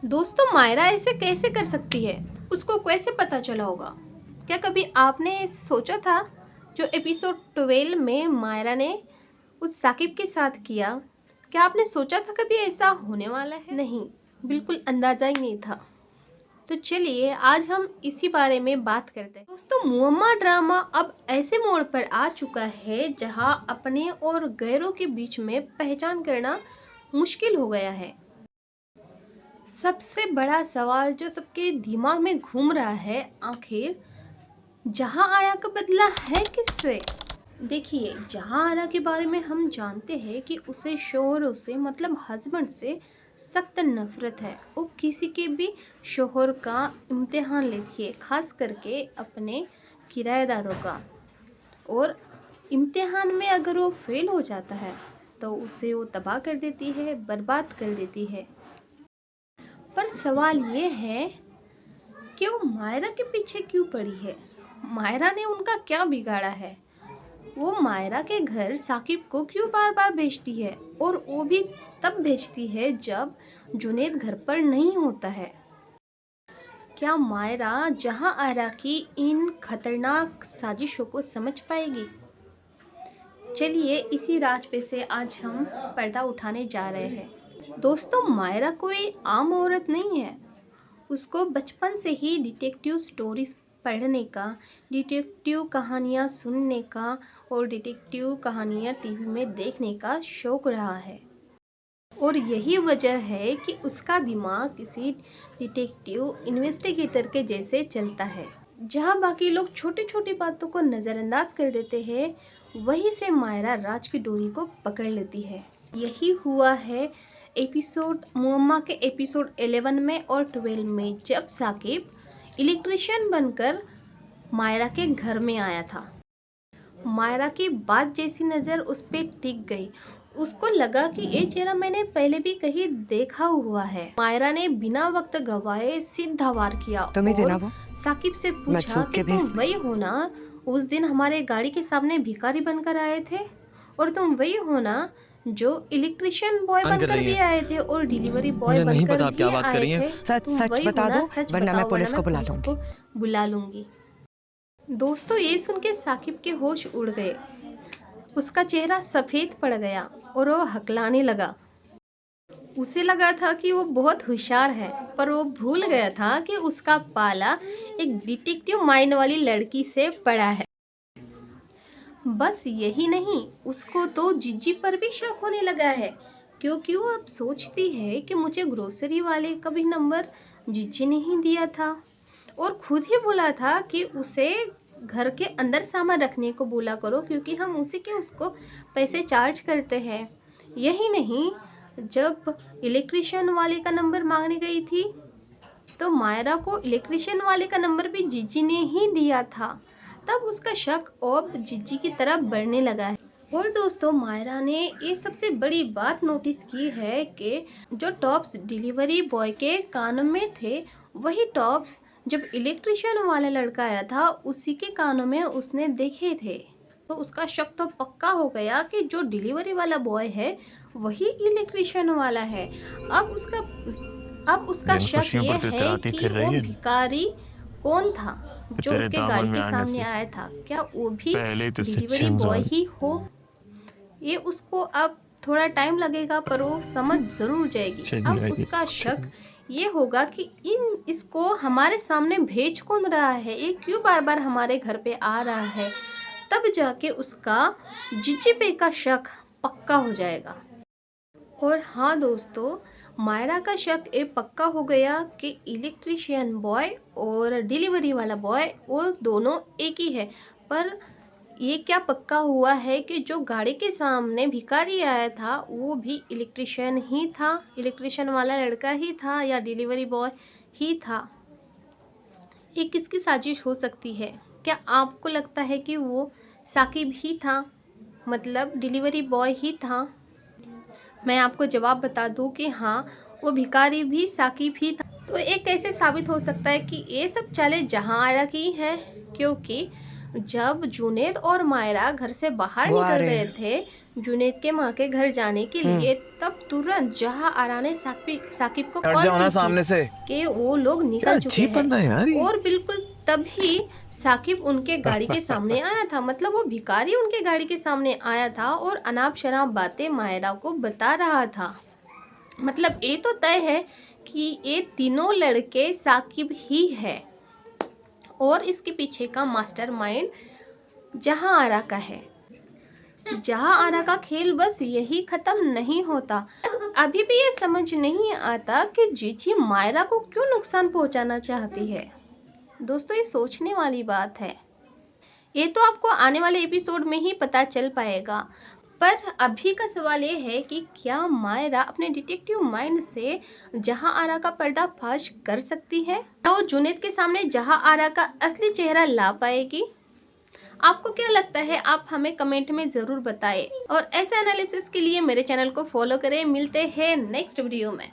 दोस्तों, मायरा ऐसे कैसे कर सकती है? उसको कैसे पता चला होगा? क्या कभी आपने सोचा था जो एपिसोड 12 में मायरा ने उस साकिब के साथ किया, क्या आपने सोचा था कभी ऐसा होने वाला है? नहीं, बिल्कुल अंदाजा ही नहीं था। तो चलिए आज हम इसी बारे में बात करते हैं। दोस्तों, मुअम्मा ड्रामा अब ऐसे मोड़ पर आ चुका है जहां अपने और गैरों के बीच में पहचान करना मुश्किल हो गया है। सबसे बड़ा सवाल जो सबके दिमाग में घूम रहा है, आखिर जहां आरा का बदला है किससे? देखिए, जहां आरा के बारे में हम जानते हैं कि उसे शोहरों से मतलब हस्बैंड से सख्त नफरत है। वो किसी के भी शोहर का इम्तिहान लेती है, खास करके अपने किराएदारों का। और इम्तिहान में अगर वो फेल हो जाता है तो उसे वो तबाह कर देती है, बर्बाद कर देती है। पर सवाल ये है कि वो मायरा के पीछे क्यों पड़ी है? मायरा ने उनका क्या बिगाड़ा है? वो मायरा के घर साकिब को क्यों बार बार भेजती है, और वो भी तब भेजती है जब जुनैद घर पर नहीं होता है? क्या मायरा जहां आरा की इन खतरनाक साजिशों को समझ पाएगी? चलिए इसी राज पे से आज हम पर्दा उठाने जा रहे हैं। दोस्तों, मायरा कोई आम औरत नहीं है। उसको बचपन से ही डिटेक्टिव स्टोरीज पढ़ने का, डिटेक्टिव कहानियाँ सुनने का और डिटेक्टिव कहानियाँ टीवी में देखने का शौक रहा है। और यही वजह है कि उसका दिमाग किसी डिटेक्टिव इन्वेस्टिगेटर के जैसे चलता है। जहाँ बाकी लोग छोटी छोटी बातों को नज़रअंदाज कर देते हैं, वहीं से मायरा राज की डोरी को पकड़ लेती है। यही हुआ है एपिसोड मुअम्मा के एपिसोड 11 में और 12 में, जब साकिब इलेक्ट्रिशियन बनकर मायरा के घर में आया था। मायरा की बात जैसी नज़र उस पर टिक गई। उसको लगा कि ये चेहरा मैंने पहले भी कहीं देखा हुआ है। मायरा ने बिना वक्त गवाए सीधा वार किया और साकिब से पूछा कि तुम वही हो ना, उस दिन हमारे गाड़ी के सामने भिखारी बनकर आए थे, और तुम वही हो ना जो इलेक्ट्रिशियन बॉय बनकर भी आए थे और डिलीवरी बॉय बनकर भी आए थे? तुम वही हो ना? सच बताओ वरना मैं पुलिस को बुला लूंगी। दोस्तों, ये सुन के साकिब के होश उड़ गए। उसका चेहरा सफ़ेद पड़ गया और वो हकलाने लगा। उसे लगा था कि वो बहुत होशियार है, पर वो भूल गया था कि उसका पाला एक डिटेक्टिव माइंड वाली लड़की से पड़ा है। बस यही नहीं, उसको तो जिज्जी पर भी शक होने लगा है, क्योंकि वो अब सोचती है कि मुझे ग्रोसरी वाले का भी नंबर जिज्जी ने ही दिया था और खुद ही बोला था कि उसे घर के अंदर सामान रखने को बोला करो, क्योंकि हम उसी के उसको पैसे चार्ज करते हैं। यही नहीं, जब इलेक्ट्रिशियन वाले का नंबर मांगने गई थी तो मायरा को इलेक्ट्रिशियन वाले का नंबर भी जिज्जी ने ही दिया था। तब उसका शक अब जिज्जी की तरफ बढ़ने लगा है। और दोस्तों, मायरा ने ये सबसे बड़ी बात नोटिस की है कि जो टॉप्स डिलीवरी बॉय के कानों में थे, वही टॉप्स जब इलेक्ट्रिशियन वाला लड़का आया था उसी के कानों में उसने देखे थे। तो उसका शक तो पक्का हो गया कि जो डिलीवरी वाला बॉय है वही इलेक्ट्रिशियन वाला है। अब उसका शक ये है कि वो भिखारी कौन था जो उसके गाड़ी के सामने आया था, क्या वो भी डिलीवरी बॉय ही हो? ये उसको अब थोड़ा टाइम लगेगा, पर वो समझ ज़रूर जाएगी। अब उसका शक ये होगा कि इसको हमारे सामने भेज कौन रहा है, ये क्यों बार बार हमारे घर पे आ रहा है। तब जाके उसका जिज्जी पे का शक पक्का हो जाएगा। और हाँ दोस्तों, मायरा का शक ये पक्का हो गया कि इलेक्ट्रिशियन बॉय और डिलीवरी वाला बॉय वो दोनों एक ही है। पर ये क्या पक्का हुआ है कि जो गाड़ी के सामने भिखारी आया था वो भी इलेक्ट्रिशियन ही था, इलेक्ट्रिशियन वाला लड़का ही था या डिलीवरी बॉय ही था? ये किसकी साजिश हो सकती है? क्या आपको लगता है कि वो साकिब ही था, मतलब डिलीवरी बॉय ही था? मैं आपको जवाब बता दूं कि हाँ, वो भिखारी भी साकिब ही था। तो ये कैसे साबित हो सकता है कि ये सब चालें जहां आरा की हैं? क्योंकि जब जुनैद और मायरा घर से बाहर निकल रहे थे जुनैद के माँ के घर जाने के लिए, तब तुरंत जहाँ आरा ने साकिब को कॉल की सामने से कि वो लोग निकल चुके हैं। और बिल्कुल तभी साकिब उनके गाड़ी के सामने आया था, मतलब वो भिखारी उनके गाड़ी के सामने आया था और अनाप शनाप बातें मायरा को बता रहा था। मतलब ये तो तय है कि ये तीनों लड़के साकिब ही है और इसके पीछे का मास्टरमाइंड जहाँ आरा का है। जहाँ आरा का खेल बस यही खत्म नहीं होता। अभी भी ये समझ नहीं आता कि जीची मायरा को क्यों नुकसान पहुंचाना चाहती है। दोस्तों ये सोचने वाली बात है। ये तो आपको आने वाले एपिसोड में ही पता चल पाएगा, पर अभी का सवाल ये है कि क्या मायरा अपने डिटेक्टिव माइंड से जहाँ आरा का पर्दाफाश कर सकती है, तो जुनैद के सामने जहाँ आरा का असली चेहरा ला पाएगी। आपको क्या लगता है, आप हमें कमेंट में ज़रूर बताएं और ऐसे एनालिसिस के लिए मेरे चैनल को फॉलो करें। मिलते हैं नेक्स्ट वीडियो में।